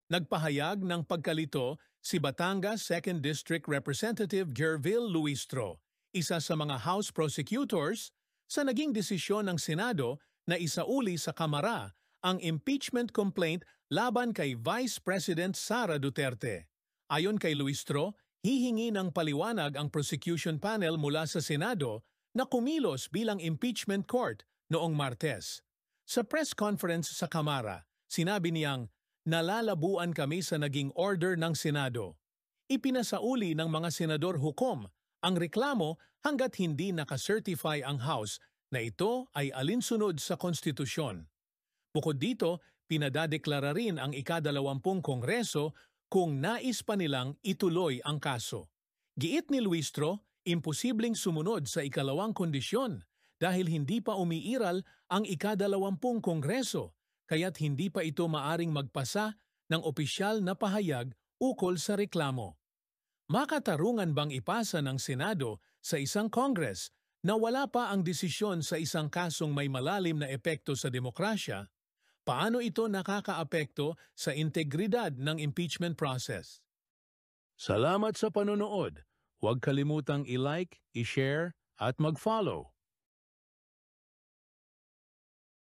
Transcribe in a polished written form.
Nagpahayag ng pagkalito si Batangas 2nd District Representative Gervil Luistro, isa sa mga House prosecutors, sa naging desisyon ng Senado na isauli sa Kamara ang impeachment complaint laban kay Vice President Sara Duterte. Ayon kay Luistro, hihingi ng paliwanag ang prosecution panel mula sa Senado na kumilos bilang impeachment court noong Martes. Sa press conference sa Kamara, sinabi niyang, "Nalalabuan kami sa naging order ng Senado." Ipinasauli ng mga senador hukom ang reklamo hanggat hindi nakacertify ang House na ito ay alinsunod sa konstitusyon. Bukod dito, pinadadeklara rin ang ika-20 Kongreso kung nais pa nilang ituloy ang kaso. Giit ni Luistro, imposibleng sumunod sa ikalawang kondisyon dahil hindi pa umiiral ang ika-20 Kongreso, kaya't hindi pa ito maaring magpasa ng opisyal na pahayag ukol sa reklamo. Makatarungan bang ipasa ng Senado sa isang Congress na wala pa ang desisyon sa isang kasong may malalim na epekto sa demokrasya? Paano ito nakakaapekto sa integridad ng impeachment process? Salamat sa panonood. Huwag kalimutang i-like, i-share at mag-follow.